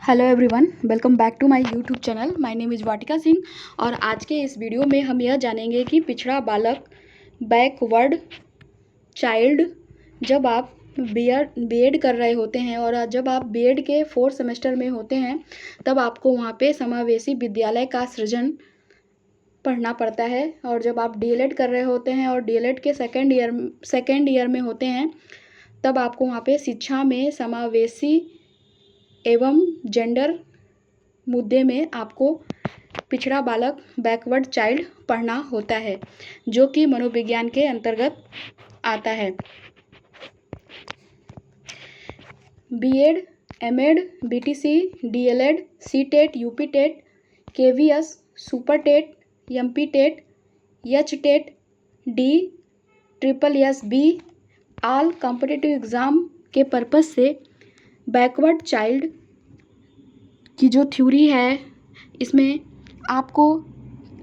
Hello everyone, welcome back to my YouTube channel. My name is Vatika Singh और आज के इस वीडियो में हम यह जानेंगे कि पिछड़ा बालक बैकवर्ड चाइल्ड जब आप बीएड कर रहे होते हैं और जब आप बीएड के 4th सेमेस्टर में होते हैं तब आपको वहाँ पे समावेशी विद्यालय का सृजन पढ़ना पड़ता है। और जब आप डीएलएड कर रहे होते हैं और डीएलएड के सेकेंड ईयर में होते हैं तब आपको वहाँ पे शिक्षा में समावेशी एवं जेंडर मुद्दे में आपको पिछड़ा बालक बैकवर्ड चाइल्ड पढ़ना होता है, जो कि मनोविज्ञान के अंतर्गत आता है। BEd, MEd, BTC, DElEd, CTET, UP TET, KVS, super TET, MP TET, H TET, D, triple S B all competitive exam के पर्पज़ से बैकवर्ड चाइल्ड की जो थ्योरी है इसमें आपको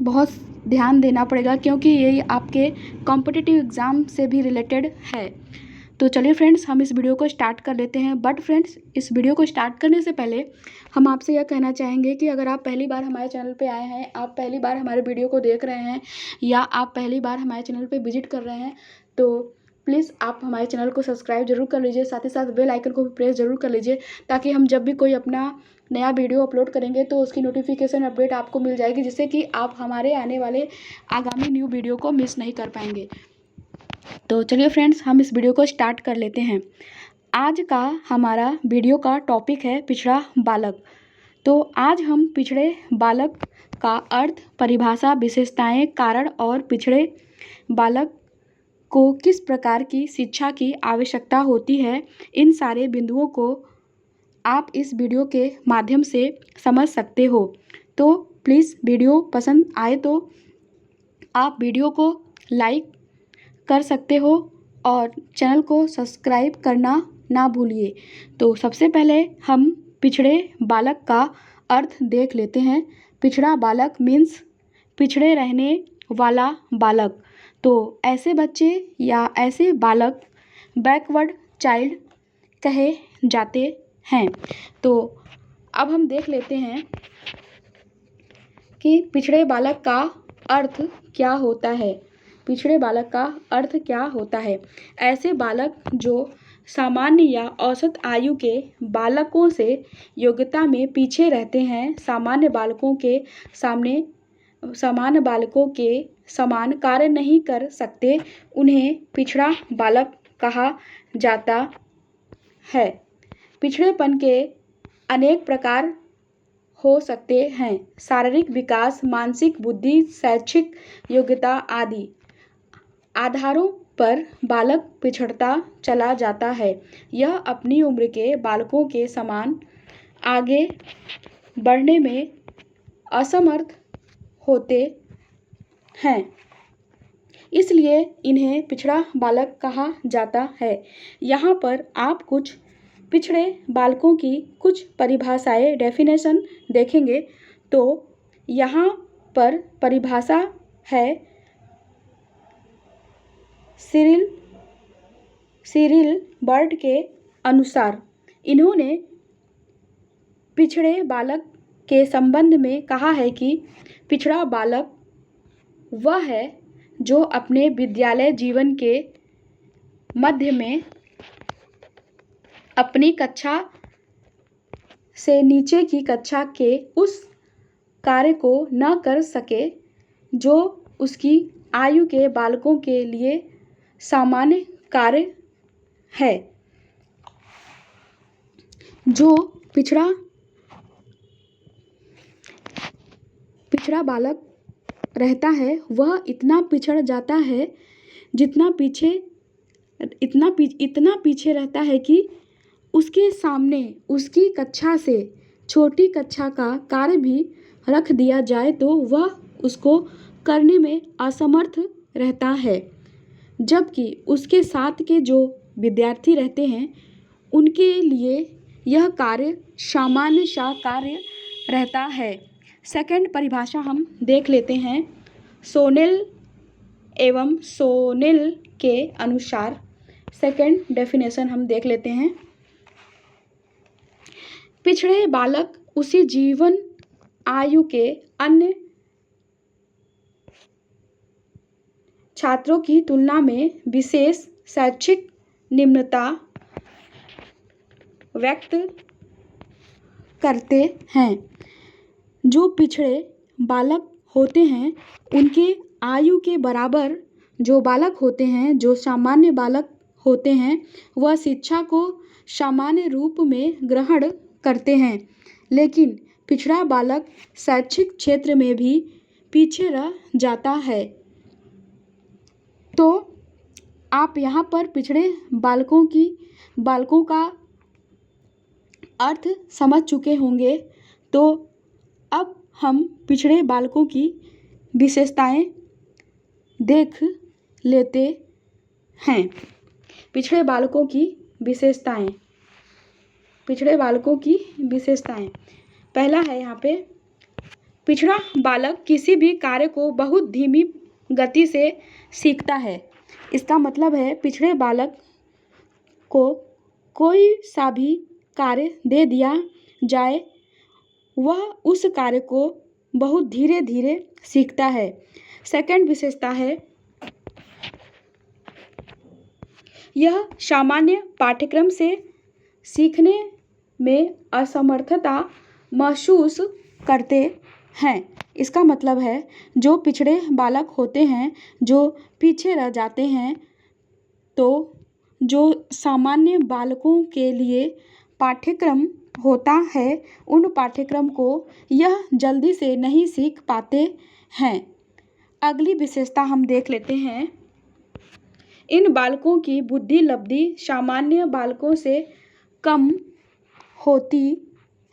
बहुत ध्यान देना पड़ेगा, क्योंकि ये आपके कॉम्पिटिटिव एग्ज़ाम से भी रिलेटेड है। तो चलिए फ्रेंड्स, हम इस वीडियो को स्टार्ट कर लेते हैं। बट फ्रेंड्स, इस वीडियो को स्टार्ट करने से पहले हम आपसे यह कहना चाहेंगे कि अगर आप पहली बार हमारे चैनल पे आए हैं, आप पहली बार हमारे वीडियो को देख रहे हैं या आप पहली बार हमारे चैनल पे विजिट कर रहे हैं तो प्लीज़ आप हमारे चैनल को सब्सक्राइब जरूर कर लीजिए, साथ ही साथ बेल आइकन को भी प्रेस जरूर कर लीजिए, ताकि हम जब भी कोई अपना नया वीडियो अपलोड करेंगे तो उसकी नोटिफिकेशन अपडेट आपको मिल जाएगी, जिससे कि आप हमारे आने वाले आगामी न्यू वीडियो को मिस नहीं कर पाएंगे। तो चलिए फ्रेंड्स, हम इस वीडियो को स्टार्ट कर लेते हैं। आज का हमारा वीडियो का टॉपिक है पिछड़ा बालक। तो आज हम पिछड़े बालक का अर्थ, परिभाषा, विशेषताएं, कारण और पिछड़े बालक को किस प्रकार की शिक्षा की आवश्यकता होती है, इन सारे बिंदुओं को आप इस वीडियो के माध्यम से समझ सकते हो। तो प्लीज़ वीडियो पसंद आए तो आप वीडियो को लाइक कर सकते हो और चैनल को सब्सक्राइब करना ना भूलिए। तो सबसे पहले हम पिछड़े बालक का अर्थ देख लेते हैं। पिछड़ा बालक मीन्स पिछड़े रहने वाला बालक। तो ऐसे बच्चे या ऐसे बालक बैकवर्ड चाइल्ड कहे जाते हैं। तो अब हम देख लेते हैं कि पिछड़े बालक का अर्थ क्या होता है। पिछड़े बालक का अर्थ क्या होता है? ऐसे बालक जो सामान्य या औसत आयु के बालकों से योग्यता में पीछे रहते हैं, सामान्य बालकों के समान कार्य नहीं कर सकते, उन्हें पिछड़ा बालक कहा जाता है। पिछड़ेपन के अनेक प्रकार हो सकते हैं: शारीरिक विकास, मानसिक, बुद्धि, शैक्षिक योग्यता आदि आधारों पर बालक पिछड़ता चला जाता है। यह अपनी उम्र के बालकों के समान आगे बढ़ने में असमर्थ होते हैं, इसलिए इन्हें पिछड़ा बालक कहा जाता है। यहाँ पर आप कुछ पिछड़े बालकों की कुछ परिभाषाएं, डेफिनेशन देखेंगे। तो यहाँ पर परिभाषा है सिरिल बर्ड के अनुसार। इन्होंने पिछड़े बालक के संबंध में कहा है कि पिछड़ा बालक वह है जो अपने विद्यालय जीवन के मध्य में अपनी कक्षा से नीचे की कक्षा के उस कार्य को न कर सके जो उसकी आयु के बालकों के लिए सामान्य कार्य है। जो पिछड़ा बालक रहता है वह इतना पिछड़ जाता है, इतना पीछे रहता है कि उसके सामने उसकी कक्षा से छोटी कक्षा का कार्य भी रख दिया जाए तो वह उसको करने में असमर्थ रहता है, जबकि उसके साथ के जो विद्यार्थी रहते हैं उनके लिए यह कार्य सामान्य सा कार्य रहता है। सेकंड परिभाषा हम देख लेते हैं सोनेल के अनुसार। सेकंड डेफिनेशन हम देख लेते हैं। पिछड़े बालक उसी जीवन आयु के अन्य छात्रों की तुलना में विशेष शैक्षिक निम्नता व्यक्त करते हैं। जो पिछड़े बालक होते हैं उनके आयु के बराबर जो बालक होते हैं, जो सामान्य बालक होते हैं, वह शिक्षा को सामान्य रूप में ग्रहण करते हैं, लेकिन पिछड़ा बालक शैक्षिक क्षेत्र में भी पीछे रह जाता है। तो आप यहाँ पर पिछड़े बालकों का अर्थ समझ चुके होंगे। तो अब हम पिछड़े बालकों की विशेषताएं देख लेते हैं। पिछड़े बालकों की विशेषताएं पहला है यहाँ पे, पिछड़ा बालक किसी भी कार्य को बहुत धीमी गति से सीखता है। इसका मतलब है पिछड़े बालक को कोई सा भी कार्य दे दिया जाए, वह उस कार्य को बहुत धीरे धीरे सीखता है। सेकंड विशेषता है, यह सामान्य पाठ्यक्रम से सीखने में असमर्थता महसूस करते हैं। इसका मतलब है जो पिछड़े बालक होते हैं, जो पीछे रह जाते हैं, तो जो सामान्य बालकों के लिए पाठ्यक्रम होता है, उन पाठ्यक्रम को यह जल्दी से नहीं सीख पाते हैं। अगली विशेषता हम देख लेते हैं, इन बालकों की बुद्धि लब्धि सामान्य बालकों से कम होती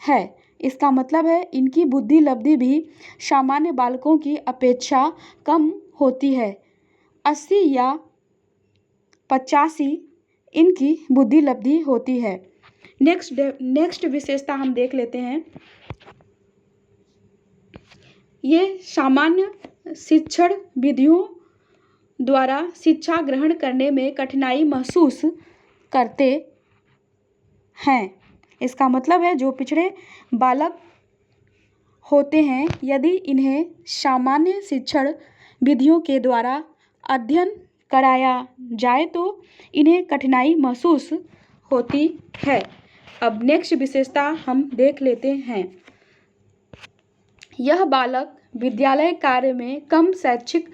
है। इसका मतलब है इनकी बुद्धि लब्धि भी सामान्य बालकों की अपेक्षा कम होती है। 80 या 85 इनकी बुद्धि लब्धि होती है। नेक्स्ट विशेषता हम देख लेते हैं, ये सामान्य शिक्षण विधियों द्वारा शिक्षा ग्रहण करने में कठिनाई महसूस करते हैं। इसका मतलब है जो पिछड़े बालक होते हैं, यदि इन्हें सामान्य शिक्षण विधियों के द्वारा अध्ययन कराया जाए तो इन्हें कठिनाई महसूस होती है। अब नेक्स्ट विशेषता हम देख लेते हैं, यह बालक विद्यालय कार्य में कम शैक्षिक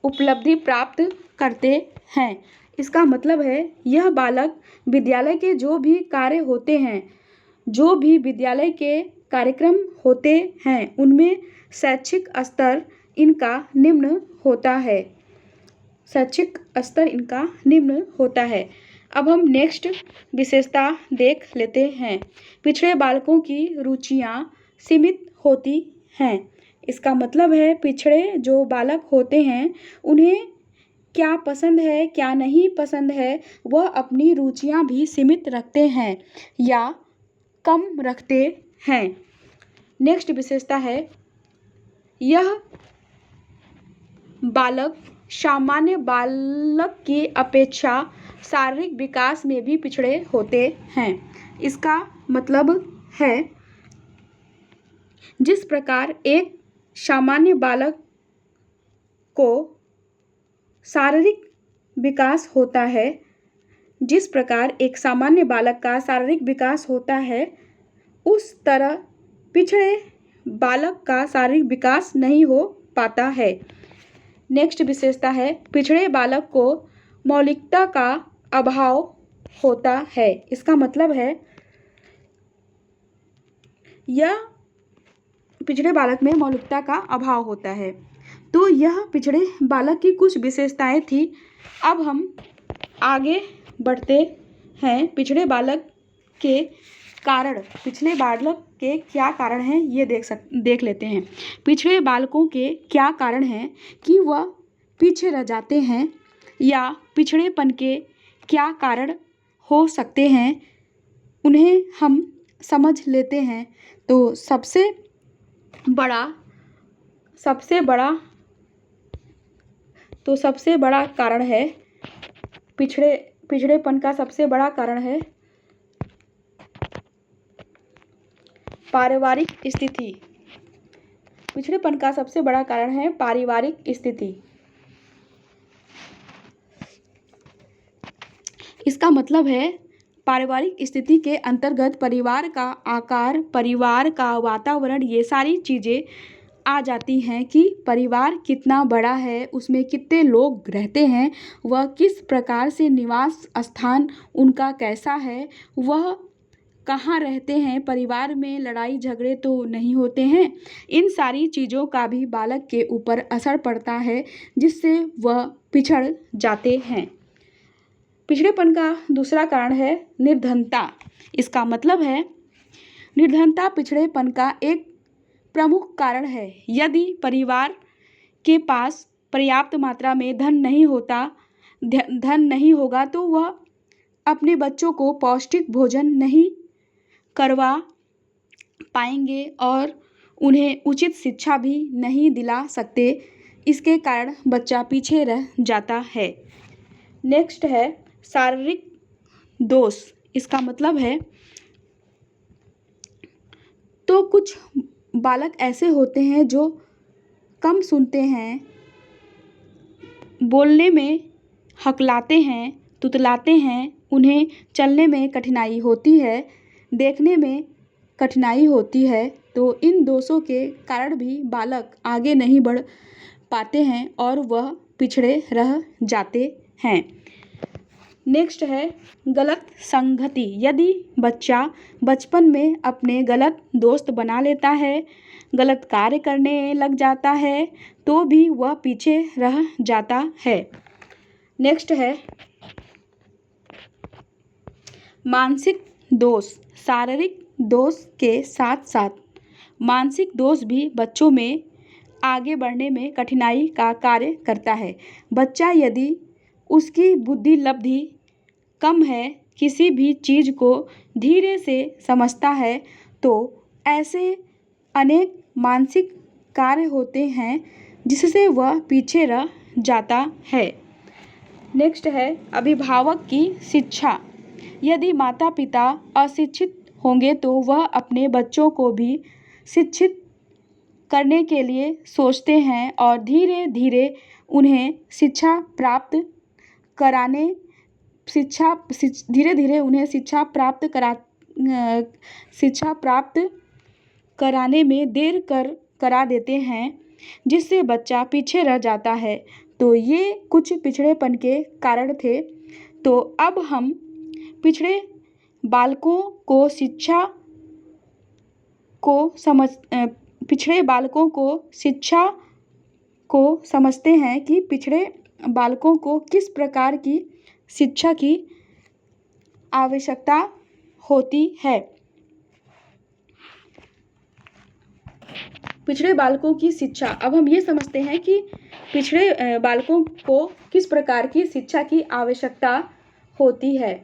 उपलब्धि प्राप्त करते हैं। इसका मतलब है यह बालक विद्यालय के जो भी कार्य होते हैं, जो भी विद्यालय के कार्यक्रम होते हैं, उनमें शैक्षिक स्तर इनका निम्न होता है। अब हम नेक्स्ट विशेषता देख लेते हैं, पिछड़े बालकों की रुचियां सीमित होती हैं। इसका मतलब है पिछड़े जो बालक होते हैं उन्हें क्या पसंद है, क्या नहीं पसंद है, वह अपनी रुचियां भी सीमित रखते हैं या कम रखते हैं। नेक्स्ट विशेषता है, यह बालक सामान्य बालक की अपेक्षा शारीरिक विकास में भी पिछड़े होते हैं। इसका मतलब है जिस प्रकार एक सामान्य बालक को शारीरिक विकास होता है, जिस प्रकार एक सामान्य बालक का शारीरिक विकास होता है, उस तरह पिछड़े बालक का शारीरिक विकास नहीं हो पाता है। नेक्स्ट विशेषता है, पिछड़े बालक को मौलिकता का अभाव होता है। इसका मतलब है यह पिछड़े बालक में मौलिकता का अभाव होता है। तो यह पिछड़े बालक की कुछ विशेषताएं थी। अब हम आगे बढ़ते हैं, पिछड़े बालक के क्या कारण हैं ये देख लेते हैं। पिछड़े बालकों के क्या कारण हैं कि वह पीछे रह जाते हैं, या पिछड़ेपन के क्या कारण हो सकते हैं, उन्हें हम समझ लेते हैं। तो सबसे बड़ा कारण है पिछड़ेपन का सबसे बड़ा कारण है पारिवारिक स्थिति। पिछड़ेपन का सबसे बड़ा कारण है पारिवारिक स्थिति। इसका मतलब है पारिवारिक स्थिति के अंतर्गत परिवार का आकार, परिवार का वातावरण, ये सारी चीज़ें आ जाती हैं कि परिवार कितना बड़ा है, उसमें कितने लोग रहते हैं, वह किस प्रकार से निवास स्थान उनका कैसा है, वह कहाँ रहते हैं, परिवार में लड़ाई झगड़े तो नहीं होते हैं। इन सारी चीज़ों का भी बालक के ऊपर असर पड़ता है, जिससे वह पिछड़ जाते हैं। पिछड़ेपन का दूसरा कारण है निर्धनता। इसका मतलब है निर्धनता पिछड़ेपन का एक प्रमुख कारण है। यदि परिवार के पास पर्याप्त मात्रा में धन नहीं होगा तो वह अपने बच्चों को पौष्टिक भोजन नहीं करवा पाएंगे और उन्हें उचित शिक्षा भी नहीं दिला सकते। इसके कारण बच्चा पीछे रह जाता है। नेक्स्ट है शारीरिक दोष। इसका मतलब है तो कुछ बालक ऐसे होते हैं जो कम सुनते हैं, बोलने में हकलाते हैं, तुतलाते हैं, उन्हें चलने में कठिनाई होती है, देखने में कठिनाई होती है। तो इन दोषों के कारण भी बालक आगे नहीं बढ़ पाते हैं और वह पिछड़े रह जाते हैं। नेक्स्ट है गलत संगति। यदि बच्चा बचपन में अपने गलत दोस्त बना लेता है, गलत कार्य करने लग जाता है, तो भी वह पीछे रह जाता है। नेक्स्ट है मानसिक दोष। शारीरिक दोष के साथ साथ मानसिक दोष भी बच्चों में आगे बढ़ने में कठिनाई का कार्य करता है। बच्चा यदि उसकी बुद्धि लब्धि कम है, किसी भी चीज़ को धीरे से समझता है, तो ऐसे अनेक मानसिक कार्य होते हैं जिससे वह पीछे रह जाता है। नेक्स्ट है अभिभावक की शिक्षा। यदि माता पिता अशिक्षित होंगे तो वह अपने बच्चों को भी शिक्षित करने के लिए सोचते हैं और धीरे धीरे उन्हें शिक्षा प्राप्त कराने में देर करा देते हैं, जिससे बच्चा पीछे रह जाता है। तो ये कुछ पिछड़ेपन के कारण थे। तो अब हम पिछड़े बालकों को शिक्षा को समझते हैं कि पिछड़े बालकों को किस प्रकार की शिक्षा की आवश्यकता होती है। पिछड़े बालकों की शिक्षा। अब हम ये समझते हैं कि पिछड़े बालकों को किस प्रकार की शिक्षा की आवश्यकता होती है।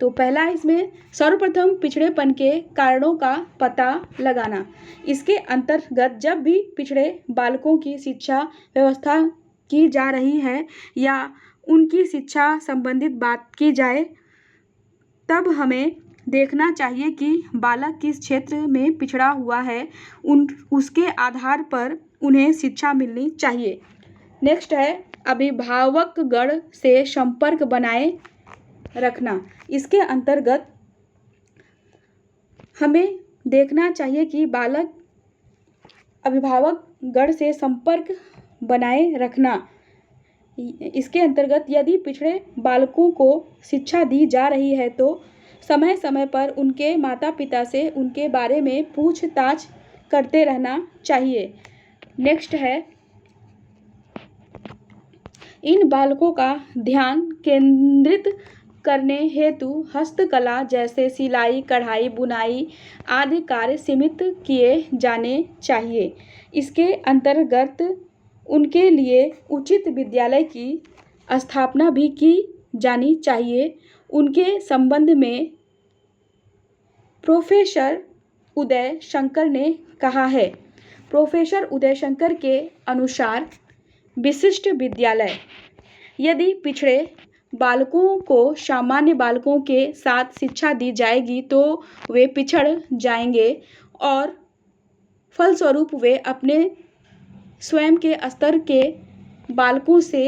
तो पहला इसमें सर्वप्रथम पिछड़ेपन के कारणों का पता लगाना। इसके अंतर्गत जब भी पिछड़े बालकों की शिक्षा व्यवस्था की जा रही है या उनकी शिक्षा संबंधित बात की जाए, तब हमें देखना चाहिए कि बालक किस क्षेत्र में पिछड़ा हुआ है, उसके आधार पर उन्हें शिक्षा मिलनी चाहिए। नेक्स्ट है अभिभावकगण से संपर्क बनाए रखना। इसके अंतर्गत हमें देखना चाहिए कि बालक अभिभावकगण से संपर्क बनाए रखना। इसके अंतर्गत यदि पिछड़े बालकों को शिक्षा दी जा रही है तो समय समय पर उनके माता पिता से उनके बारे में पूछताछ करते रहना चाहिए। नेक्स्ट है इन बालकों का ध्यान केंद्रित करने हेतु हस्तकला जैसे सिलाई, कढ़ाई, बुनाई आदि कार्य सीमित किए जाने चाहिए। इसके अंतर्गत उनके लिए उचित विद्यालय की स्थापना भी की जानी चाहिए। उनके संबंध में प्रोफेसर उदय शंकर ने कहा है। प्रोफेसर उदय शंकर के अनुसार विशिष्ट विद्यालय। यदि पिछड़े बालकों को सामान्य बालकों के साथ शिक्षा दी जाएगी तो वे पिछड़ जाएंगे। और फलस्वरूप वे अपने स्वयं के स्तर के बालकों से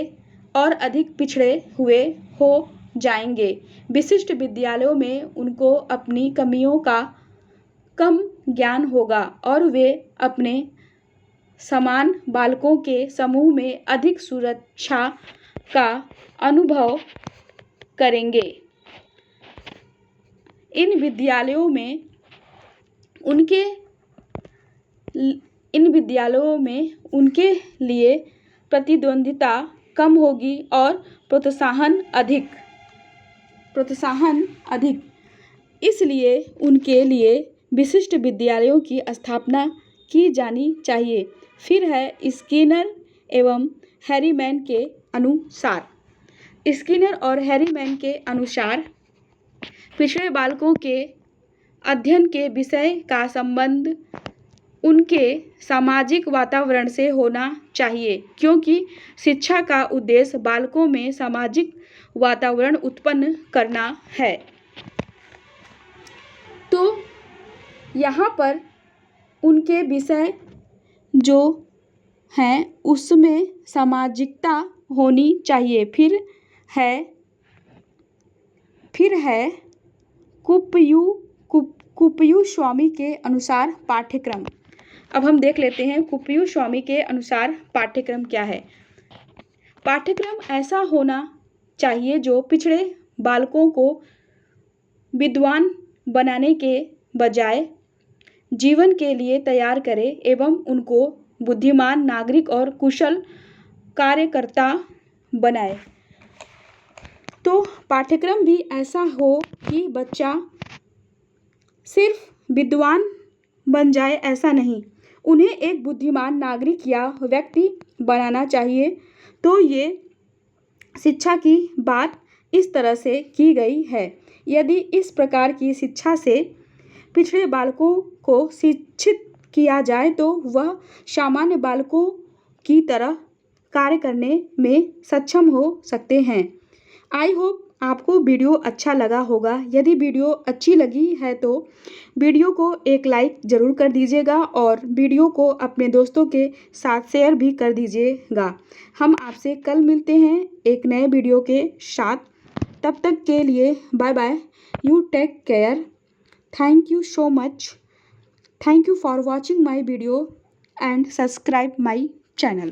और अधिक पिछड़े हुए हो जाएंगे। विशिष्ट विद्यालयों में उनको अपनी कमियों का कम ज्ञान होगा और वे अपने समान बालकों के समूह में अधिक सुरक्षा का अनुभव करेंगे। इन विद्यालयों में उनके लिए प्रतिद्वंदिता कम होगी और प्रोत्साहन अधिक। इसलिए उनके लिए विशिष्ट विद्यालयों की स्थापना की जानी चाहिए। फिर है स्किनर एवं हैरीमैन के अनुसार। स्किनर और हैरीमैन के अनुसार पिछड़े बालकों के अध्ययन के विषय का संबंध उनके सामाजिक वातावरण से होना चाहिए, क्योंकि शिक्षा का उद्देश्य बालकों में सामाजिक वातावरण उत्पन्न करना है। तो यहाँ पर उनके विषय जो हैं उसमें सामाजिकता होनी चाहिए। फिर है कुप्पयु स्वामी के अनुसार पाठ्यक्रम। अब हम देख लेते हैं कुप्पयु स्वामी के अनुसार पाठ्यक्रम क्या है। पाठ्यक्रम ऐसा होना चाहिए जो पिछड़े बालकों को विद्वान बनाने के बजाय जीवन के लिए तैयार करे एवं उनको बुद्धिमान नागरिक और कुशल कार्यकर्ता बनाए। तो पाठ्यक्रम भी ऐसा हो कि बच्चा सिर्फ विद्वान बन जाए, ऐसा नहीं, उन्हें एक बुद्धिमान नागरिक या व्यक्ति बनाना चाहिए। तो ये शिक्षा की बात इस तरह से की गई है। यदि इस प्रकार की शिक्षा से पिछड़े बालकों को शिक्षित किया जाए तो वह सामान्य बालकों की तरह कार्य करने में सक्षम हो सकते हैं। आई होप आपको वीडियो अच्छा लगा होगा। यदि वीडियो अच्छी लगी है तो वीडियो को एक लाइक ज़रूर कर दीजिएगा और वीडियो को अपने दोस्तों के साथ शेयर भी कर दीजिएगा। हम आपसे कल मिलते हैं एक नए वीडियो के साथ। तब तक के लिए bye bye. You take care. Thank you so much. Thank you for watching my video and subscribe my channel.